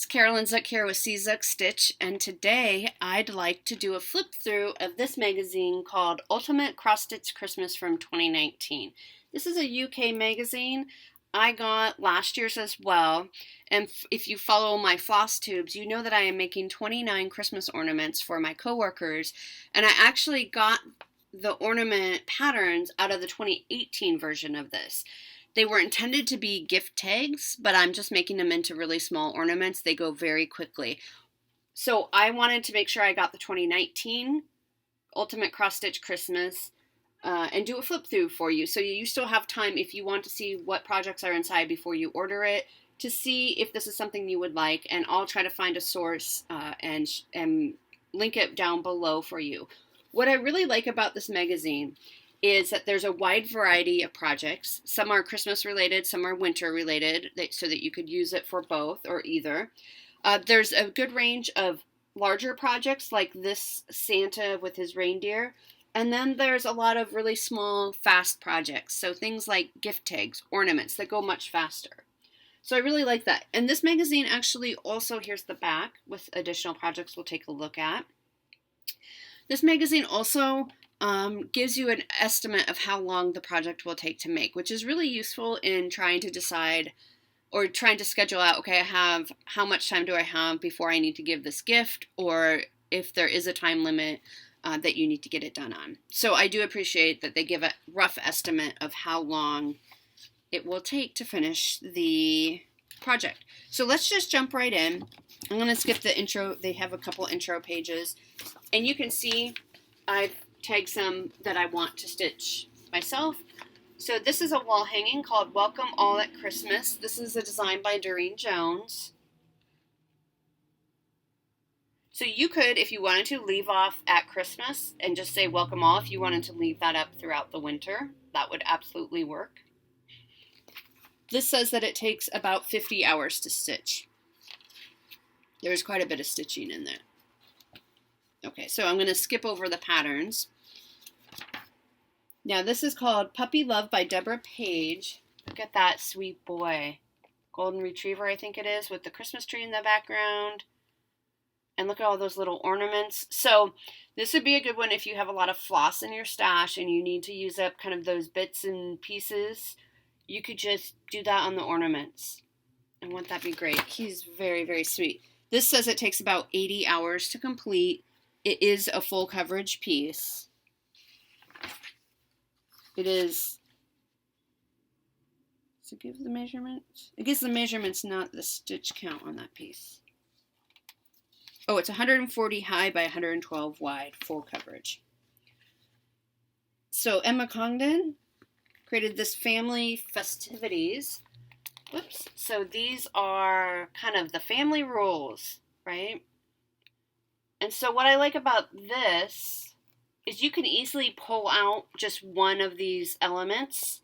It's Carolyn Zook here with C Zook Stitch, and today I'd like to do a flip through of this magazine called Ultimate Cross Stitch Christmas from 2019. This is a UK magazine. I got last year's as well, and if you follow my floss tubes, you know that I am making 29 Christmas ornaments for my coworkers, and I actually got the ornament patterns out of the 2018 version of this. They were intended to be gift tags, but I'm just making them into really small ornaments. They go very quickly. So I wanted to make sure I got the 2019 Ultimate Cross Stitch Christmas and do a flip through for you. So you still have time if you want to see what projects are inside before you order it, to see if this is something you would like. And I'll try to find a source and link it down below for you. What I really like about this magazine is that there's a wide variety of projects. Some are Christmas related, some are winter related, so that you could use it for both or either. There's a good range of larger projects like this Santa with his reindeer. And then there's a lot of really small, fast projects. So things like gift tags, ornaments that go much faster. So I really like that. And this magazine actually also, here's the back with additional projects we'll take a look at. This magazine also gives you an estimate of how long the project will take to make, which is really useful in trying to decide or trying to schedule out, okay, how much time do I have before I need to give this gift, or if there is a time limit that you need to get it done on. So I do appreciate that they give a rough estimate of how long it will take to finish the project. So let's just jump right in. I'm going to skip the intro. They have a couple intro pages, and you can see I've tagged some that I want to stitch myself. So this is a wall hanging called Welcome All at Christmas. This is a design by Doreen Jones. So you could, if you wanted to, leave off at Christmas and just say Welcome All. If you wanted to leave that up throughout the winter, that would absolutely work. This says that it takes about 50 hours to stitch. There's quite a bit of stitching in there. Okay, so I'm going to skip over the patterns. Now this is called Puppy Love by Deborah Page. Look at that sweet boy. Golden Retriever, I think it is, with the Christmas tree in the background. And look at all those little ornaments. So this would be a good one if you have a lot of floss in your stash and you need to use up kind of those bits and pieces. You could just do that on the ornaments. And wouldn't that be great? He's very, very sweet. This says it takes about 80 hours to complete. It is a full coverage piece. It is. Does it give the measurements? It gives the measurements, not the stitch count on that piece. Oh, it's 140 high by 112 wide, full coverage. So Emma Congdon created this family Festivities. Whoops. So these are kind of the family rules, right? And so what I like about this is you can easily pull out just one of these elements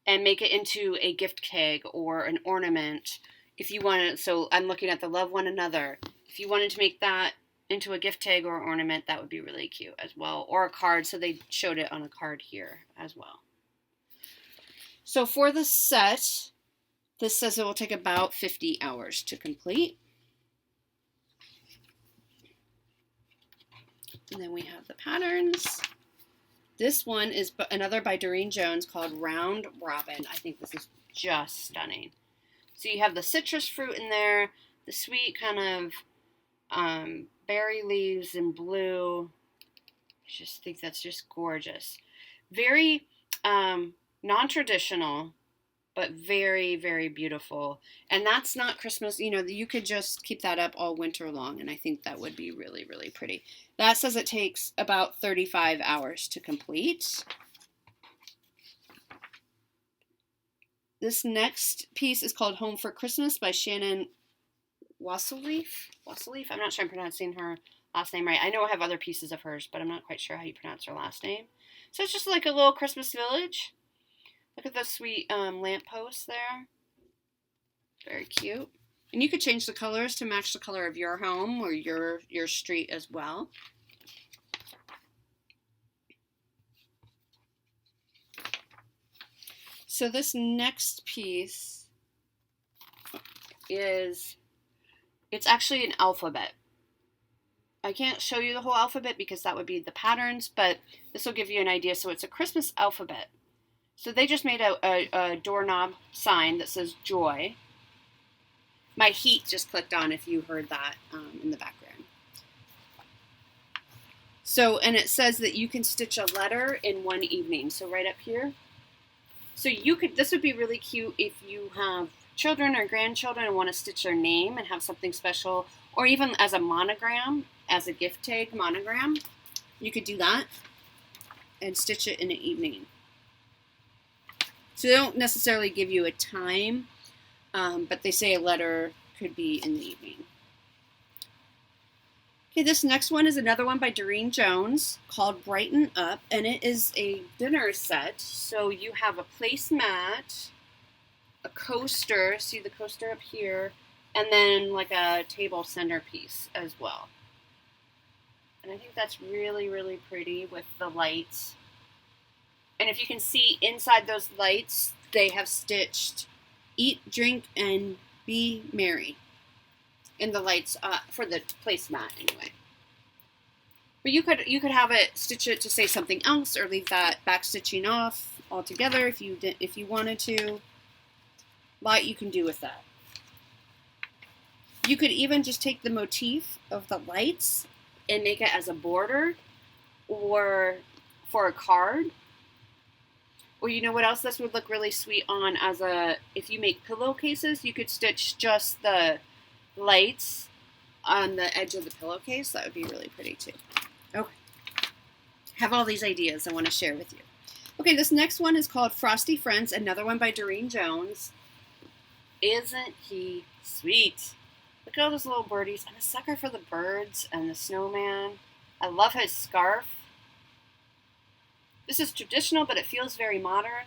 and make it into a gift tag or an ornament if you want to. So I'm looking at the Love One Another. If you wanted to make that into a gift tag or ornament, that would be really cute as well. Or a card, so they showed it on a card here as well. So for the set, this says it will take about 50 hours to complete. And then we have the patterns. This one is another by Doreen Jones called Round Robin. I think this is just stunning. So you have the citrus fruit in there, the sweet kind of berry leaves in blue. I just think that's just gorgeous. Very non-traditional, but very, very beautiful. And that's not Christmas. You know, you could just keep that up all winter long, and I think that would be really, really pretty. That says it takes about 35 hours to complete. This next piece is called Home for Christmas by Shannon Wasseleaf. I'm not sure I'm pronouncing her last name right. I know I have other pieces of hers, but I'm not quite sure how you pronounce her last name. So it's just like a little Christmas village. Look at the sweet lampposts there. Very cute. And you could change the colors to match the color of your home or your street as well. So this next piece is It's actually an alphabet. I can't show you the whole alphabet because that would be the patterns, but this will give you an idea. So it's a Christmas alphabet. So they just made a doorknob sign that says joy. My heat just clicked on if you heard that in the background. So, and it says that you can stitch a letter in one evening. So right up here. So this would be really cute if you have children or grandchildren and want to stitch their name and have something special, or even as a monogram, as a gift tag monogram. You could do that and stitch it in an evening. So they don't necessarily give you a time, but they say a letter could be in the evening. Okay, this next one is another one by Doreen Jones called Brighten Up, and it is a dinner set. So you have a placemat, a coaster, see the coaster up here, and then like a table centerpiece as well. And I think that's really, really pretty with the lights. And if you can see inside those lights, they have stitched Eat, Drink, and Be Merry in the lights for the placemat anyway. But you could have it, stitch it to say something else, or leave that back stitching off altogether if you wanted to. A lot you can do with that. You could even just take the motif of the lights and make it as a border, or for a card. Or you know what else this would look really sweet on as if you make pillowcases, you could stitch just the lights on the edge of the pillowcase. That would be really pretty too. Okay. Have all these ideas I want to share with you. Okay, this next one is called Frosty Friends, another one by Doreen Jones. Isn't he sweet? Look at all those little birdies. I'm a sucker for the birds and the snowman. I love his scarf. This is traditional, but it feels very modern.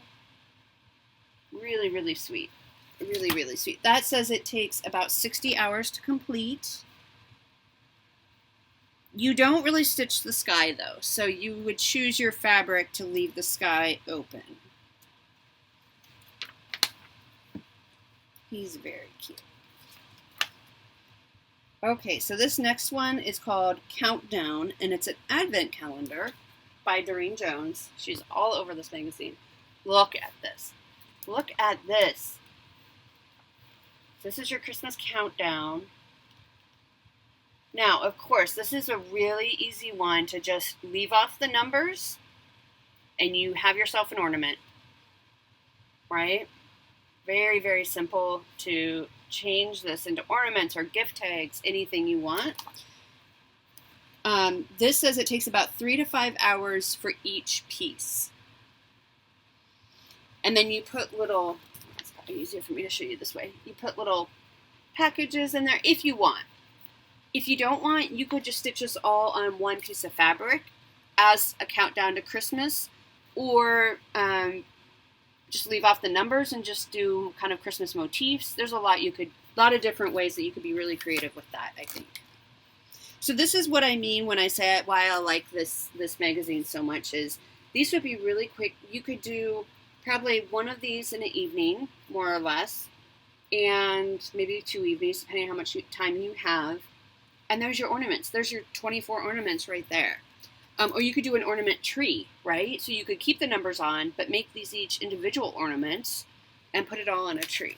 Really, really sweet. Really, really sweet. That says it takes about 60 hours to complete. You don't really stitch the sky, though, so you would choose your fabric to leave the sky open. He's very cute. Okay, so this next one is called Countdown, and it's an advent calendar by Doreen Jones. She's all over this magazine. Look at this. Look at this. This is your Christmas countdown. Now, of course, this is a really easy one to just leave off the numbers and you have yourself an ornament, right? Very, very simple to change this into ornaments or gift tags, anything you want. This says it takes about 3 to 5 hours for each piece. And then you put little, it's probably easier for me to show you this way. You put little packages in there if you want. If you don't want, you could just stitch this all on one piece of fabric as a countdown to Christmas, or just leave off the numbers and just do kind of Christmas motifs. There's a lot of different ways that you could be really creative with that, I think. So this is what I mean when I say why I like this magazine so much is these would be really quick. You could do probably one of these in an evening, more or less, and maybe 2 evenings, depending on how much time you have. And there's your ornaments. There's your 24 ornaments right there. Or you could do an ornament tree, right? So you could keep the numbers on, but make these each individual ornaments and put it all on a tree.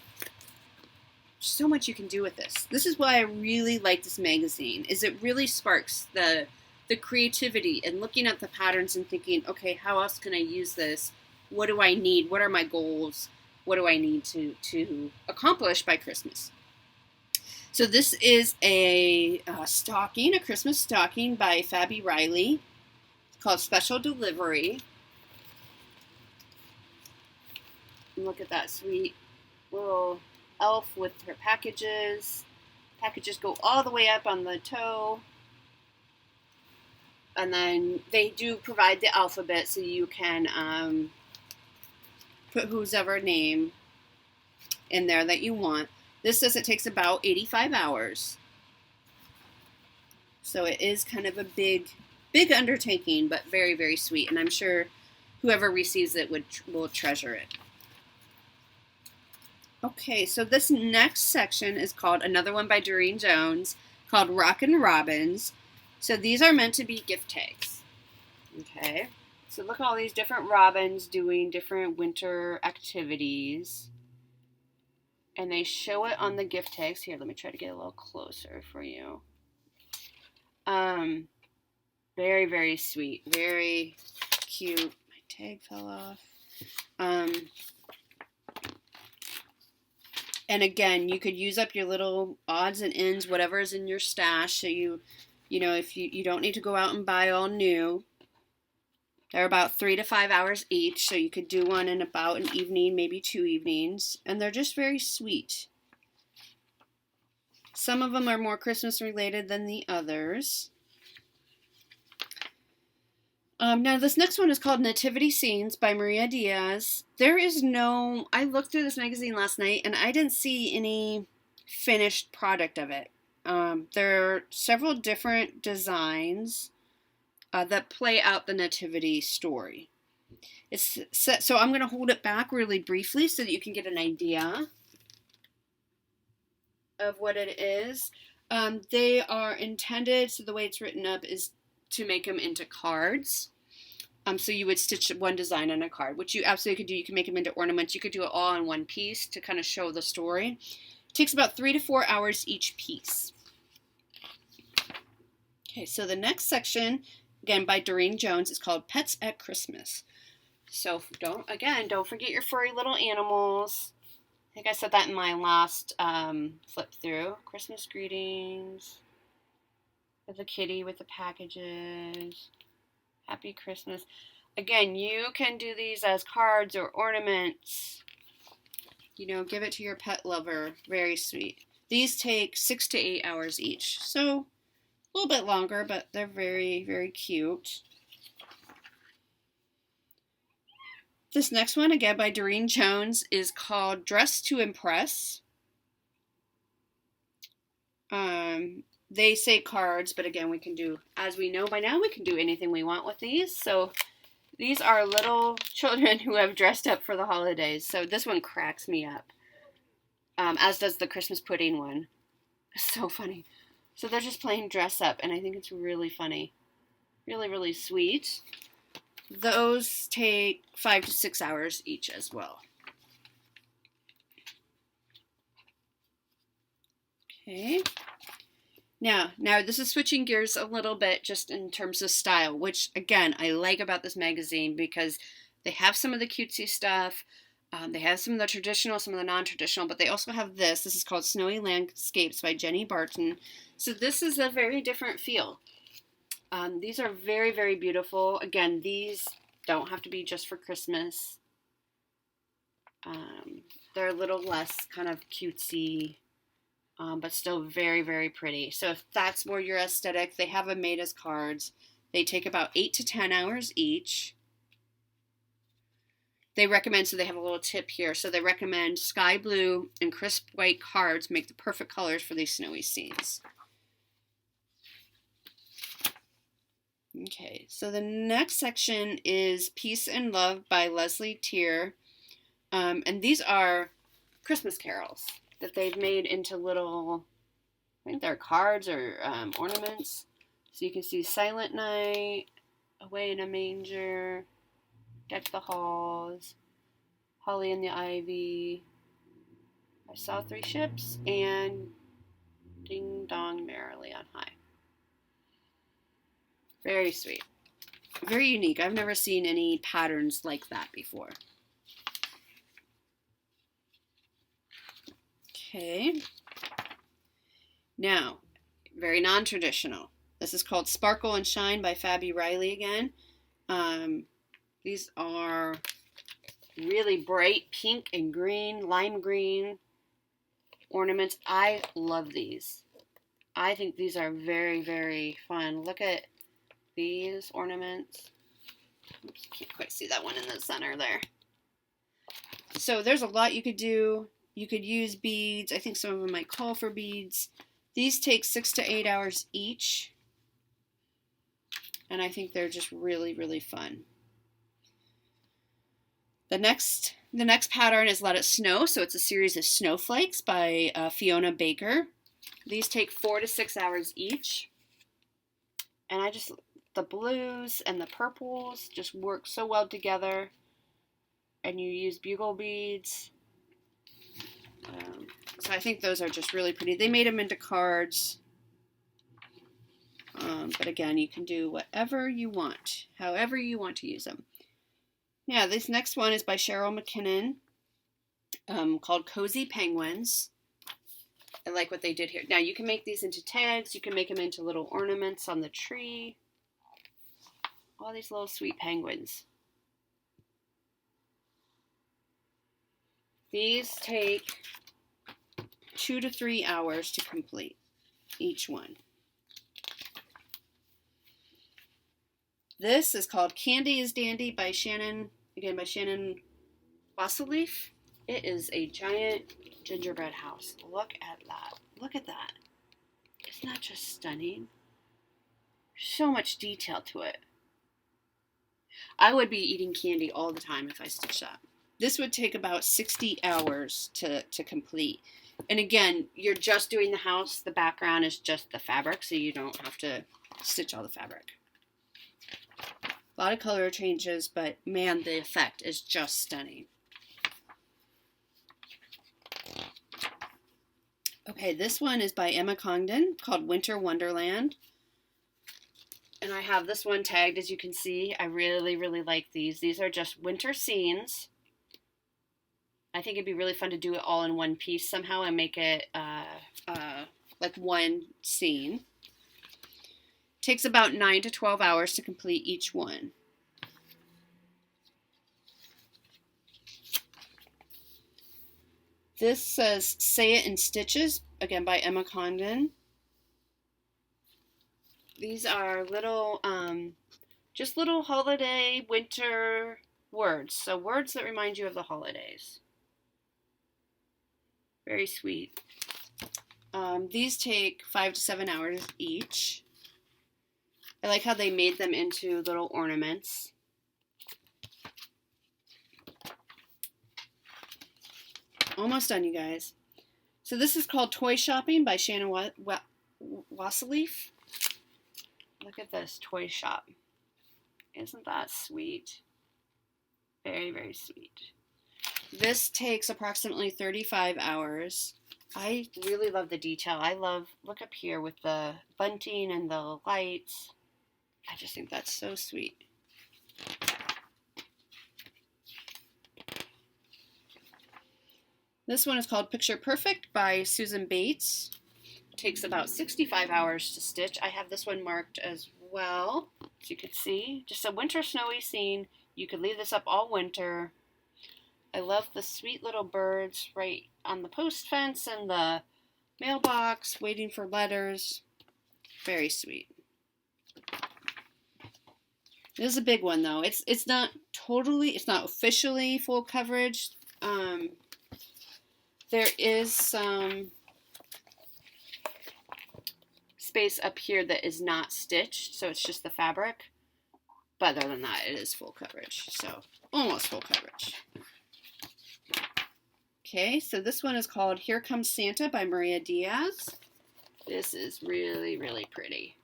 So much you can do with this. This is why I really like this magazine, is it really sparks the creativity and looking at the patterns and thinking, okay, how else can I use this? What do I need? What are my goals? What do I need to accomplish by Christmas? So this is a stocking, a Christmas stocking by Fabio Riley. It's called Special Delivery. And look at that sweet little elf with her packages. Packages go all the way up on the toe. And then they do provide the alphabet so you can put whoever name in there that you want. This says it takes about 85 hours. So it is kind of a big undertaking, but very, very sweet. And I'm sure whoever receives it will treasure it. Okay, so this next section is called, another one by Doreen Jones, called Rockin' Robins. So these are meant to be gift tags. Okay, so look at all these different robins doing different winter activities. And they show it on the gift tags. Here, let me try to get a little closer for you. Very, very sweet. Very cute. My tag fell off. And again, you could use up your little odds and ends, whatever is in your stash. So if you don't need to go out and buy all new. They're about 3 to 5 hours each. So you could do one in about an evening, maybe 2 evenings. And they're just very sweet. Some of them are more Christmas related than the others. Now, this next one is called Nativity Scenes by Maria Diaz. I looked through this magazine last night and I didn't see any finished product of it. There are several different designs that play out the Nativity story. So I'm going to hold it back really briefly so that you can get an idea of what it is. They are intended, so the way it's written up is to make them into cards. So you would stitch one design on a card, which you absolutely could do. You can make them into ornaments. You could do it all in one piece to kind of show the story. It takes about 3 to 4 hours each piece. Okay, so the next section, again by Doreen Jones, is called Pets at Christmas. So don't forget your furry little animals. I think I said that in my last flip through. Christmas greetings. With the kitty with the packages. Happy Christmas. Again, you can do these as cards or ornaments. Give it to your pet lover. Very sweet. These take 6 to 8 hours each. So a little bit longer, but they're very, very cute. This next one, again by Doreen Jones, is called Dress to Impress. They say cards, but again, as we know by now, we can do anything we want with these. So these are little children who have dressed up for the holidays. So this one cracks me up, as does the Christmas pudding one. It's so funny. So they're just playing dress up, and I think it's really funny. Really, really sweet. Those take 5 to 6 hours each as well. Okay. Now this is switching gears a little bit just in terms of style, which again, I like about this magazine because they have some of the cutesy stuff. They have some of the traditional, some of the non-traditional, but they also have this. This is called Snowy Landscapes by Jenny Barton. So this is a very different feel. These are very, very beautiful. Again, these don't have to be just for Christmas. They're a little less kind of cutesy, but still very, very pretty. So if that's more your aesthetic, they have them made as cards. They take about 8 to 10 hours each. They recommend, so they have a little tip here. So they recommend sky blue and crisp white cards make the perfect colors for these snowy scenes. Okay, so the next section is Peace and Love by Leslie Tier. And these are Christmas carols that they've made into little, I think they're cards or ornaments. So you can see Silent Night, Away in a Manger, Deck the Halls, Holly and the Ivy, I Saw Three Ships, and Ding Dong Merrily on High. Very sweet. Very unique. I've never seen any patterns like that before. Okay. Now, very non-traditional. This is called Sparkle and Shine by Fabio Riley again. These are really bright pink and green, lime green ornaments. I love these. I think these are very, very fun. Look at these ornaments. Oops, can't quite see that one in the center there. So there's a lot you could do. You could use beads. I think some of them might call for beads. These take 6 to 8 hours each. And I think they're just really, really fun. The next pattern is Let It Snow. So it's a series of snowflakes by Fiona Baker. These take 4 to 6 hours each. And the blues and the purples just work so well together. And you use bugle beads. So I think those are just really pretty. They made them into cards. But again, you can do whatever you want, however you want to use them. Yeah, this next one is by Cheryl McKinnon, called Cozy Penguins. I like what they did here. Now, you can make these into tags. You can make them into little ornaments on the tree. All these little sweet penguins. These take 2 to 3 hours to complete, each one. This is called Candy is Dandy by Shannon, again by Shannon Wasserleaf. It is a giant gingerbread house. Look at that. Look at that. Isn't that just stunning? So much detail to it. I would be eating candy all the time if I stitched that. This would take about 60 hours to complete. And again, you're just doing the house. The background is just the fabric, so you don't have to stitch all the fabric. A lot of color changes, but man, the effect is just stunning. Okay, this one is by Emma Congdon, called Winter Wonderland. And I have this one tagged, as you can see. I really, really like these. These are just winter scenes. I think it'd be really fun to do it all in one piece somehow and make it like one scene. Takes about 9 to 12 hours to complete each one. This says Say It in Stitches, again by Emma Congdon. These are little, just little holiday winter words. So words that remind you of the holidays. Very sweet. These take 5 to 7 hours each. I like how they made them into little ornaments. Almost done, you guys. So this is called Toy Shopping by Shannon Wasserleaf. Look at this toy shop. Isn't that sweet? Very, very sweet. This takes approximately 35 hours. I really love the detail. Look up here with the bunting and the lights. I just think that's so sweet. This one is called Picture Perfect by Susan Bates. It takes about 65 hours to stitch. I have this one marked as well, as you can see. Just a winter snowy scene. You could leave this up all winter. I love the sweet little birds right on the post fence and the mailbox waiting for letters. Very sweet. This is a big one though. It's not officially full coverage. There is some space up here that is not stitched, so it's just the fabric. But other than that, it is full coverage. So almost full coverage. Okay, so this one is called Here Comes Santa by Maria Diaz. This is really, really pretty.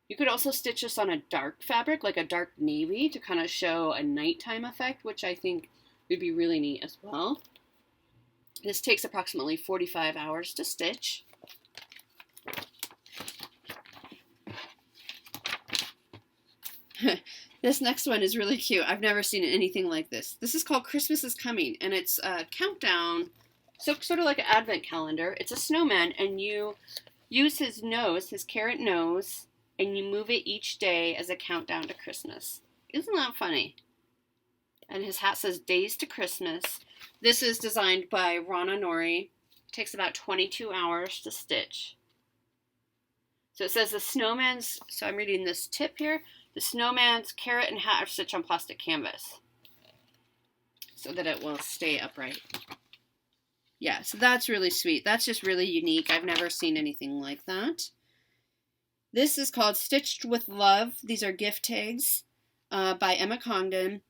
You could also stitch this on a dark fabric, like a dark navy, to kind of show a nighttime effect, which I think would be really neat as well. This takes approximately 45 hours to stitch. This next one is really cute. I've never seen anything like this. This is called Christmas is Coming, and it's a countdown, so sort of like an advent calendar. It's a snowman, and you use his nose, his carrot nose, and you move it each day as a countdown to Christmas. Isn't that funny? And his hat says Days to Christmas. This is designed by Rana Nori. It takes about 22 hours to stitch. So it says the snowman's, so I'm reading this tip here, the snowman's carrot and hat are stitched on plastic canvas so that it will stay upright. Yeah, so that's really sweet. That's just really unique. I've never seen anything like that. This is called Stitched with Love. These are gift tags by Emma Congdon.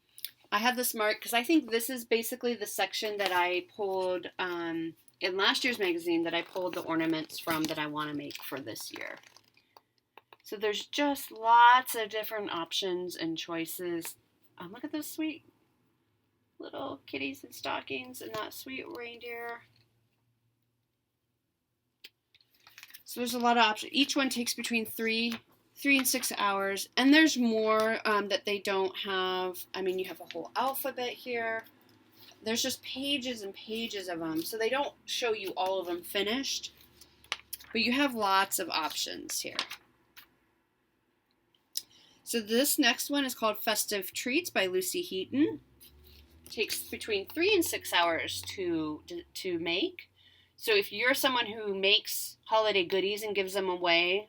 I have this marked because I think this is basically the section that I pulled in last year's magazine that I pulled the ornaments from that I want to make for this year. So there's just lots of different options and choices. Look at those sweet little kitties and stockings and that sweet reindeer. So there's a lot of options. Each one takes between 3 and 6 hours. And there's more that they don't have. I mean, you have a whole alphabet here. There's just pages and pages of them. So they don't show you all of them finished. But you have lots of options here. So this next one is called Festive Treats by Lucy Heaton. It takes between 3 and 6 hours to make. So if you're someone who makes holiday goodies and gives them away,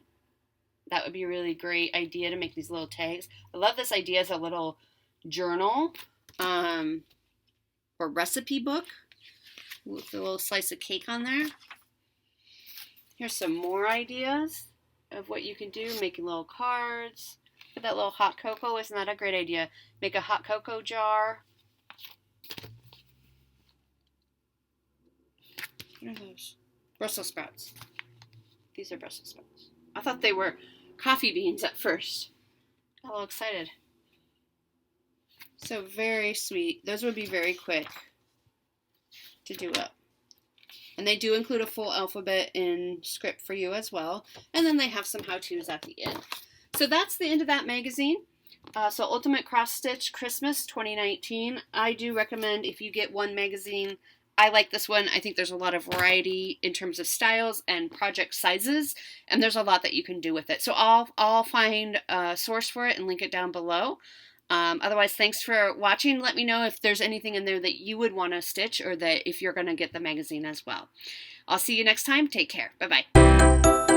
that would be a really great idea to make these little tags. I love this idea as a little journal or recipe book with a little slice of cake on there. Here's some more ideas of what you can do, making little cards. Look at that little hot cocoa. Isn't that a great idea? Make a hot cocoa jar. What are those? Brussels sprouts. These are Brussels sprouts. I thought they were coffee beans at first. Got a little excited. So very sweet. Those would be very quick to do up. And they do include a full alphabet in script for you as well. And then they have some how-tos at the end. So that's the end of that magazine. So Ultimate Cross Stitch Christmas 2019. I do recommend if you get one magazine. I like this one. I think there's a lot of variety in terms of styles and project sizes, and there's a lot that you can do with it. So I'll find a source for it and link it down below. Otherwise, thanks for watching. Let me know if there's anything in there that you would want to stitch or that if you're going to get the magazine as well. I'll see you next time. Take care. Bye-bye.